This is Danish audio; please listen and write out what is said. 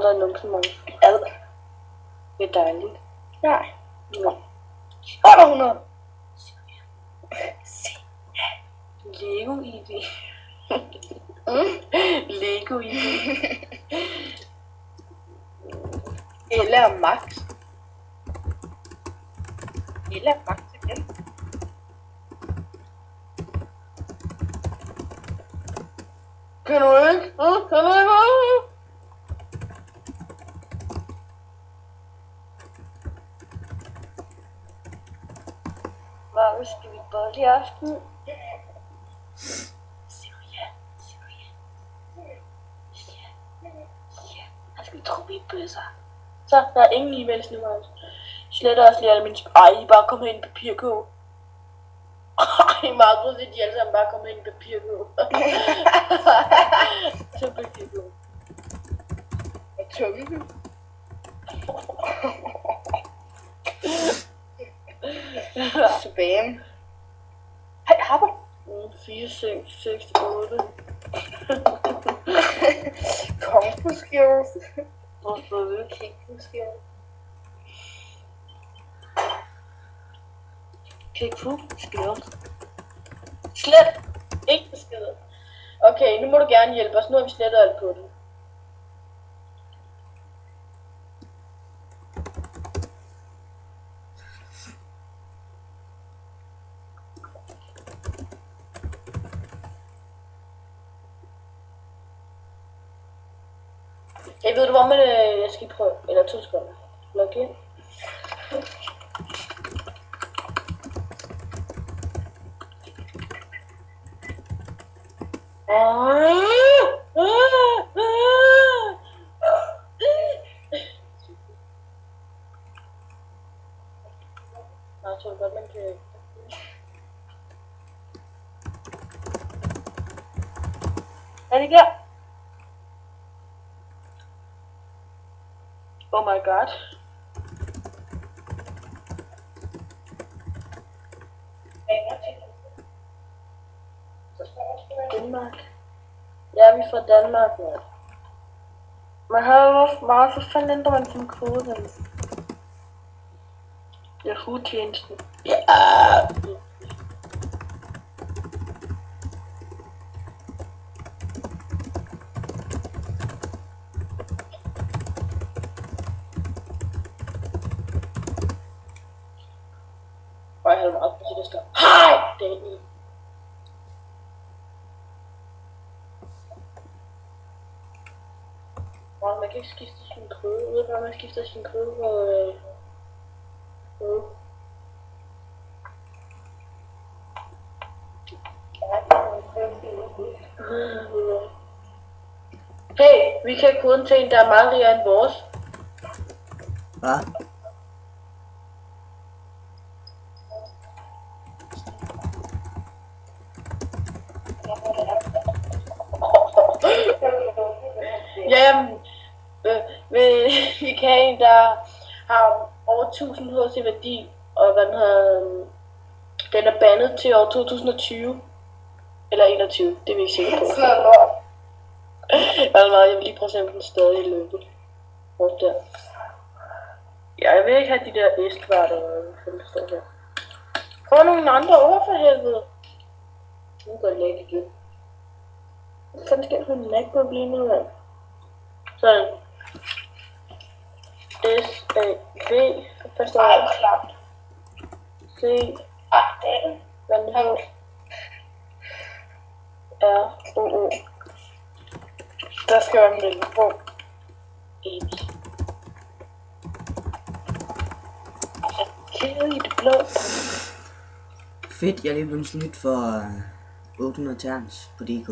aldrig nogensinde. Ad. Det er dejligt. Nej. Ja. 800. Lego ID. Mm. Lego ID. Eller Max. Eller Max igen. Kan du ikke? Kan du ikke? Hvad skal vi bolle i aften? Jeg skal tro, vi bøsser. Så, der er ingen e-mails nu, Markus. Sletter også lige alle mine... Ej, bare kom hen i papirkog. Ej, Markus, de alle sammen bare kom hen i papirkog. Så papirkog. Og tømme den. Spam. Hej, Harper. 4, 6, 6, 8. Kung Fu skills. Hvorfor det? Kung Fu skills. Kig på skills. Slet ikke beskeder. Okay, nu må du gerne hjælpe os. Nu har vi slettet alt på den. Jeg ved du hvor man jeg skal prøve, eller 2 sekunder. Log ind. Jeg tror godt man kan. Er det klar? Oh my god. Danmark. Ja, vi er fra Danmark, mand. Man har jo meget for fanden ændrer man sin kode, den. Yahoo-tjenesten. Ja. Og jeg havde meget på det står. Hej! Det er lige. Wow, man kan ikke skifte sin kode. Jeg ved bare, man skifter sin kode på... Hey, vi kan koden til en, der er meget rigere end vores. Hvad? Jamen, vi kan have en, der har over 1000 HC værdi, og hvad den hedder, den er bandet til år 2020. Eller 21, det er vi ikke sikre på. Altså, jeg vil lige prøve at se, om den stadig i løbet. Hvor der. Ja, jeg vil ikke have de der æstvarter, der står her. Prøv nogle andre ord for helvede. Nu går det ikke igen. Hvad fanden skal hun ikke på at blive nu af? Sådan. S-A-V. Forstår jeg? Klart. C. Den. Hvad den hedder? R-O-O. Der skal være en billede på. Ebi. Kæde i det blå. Fedt, jeg er lige blevet snydt for 800 terns på DK.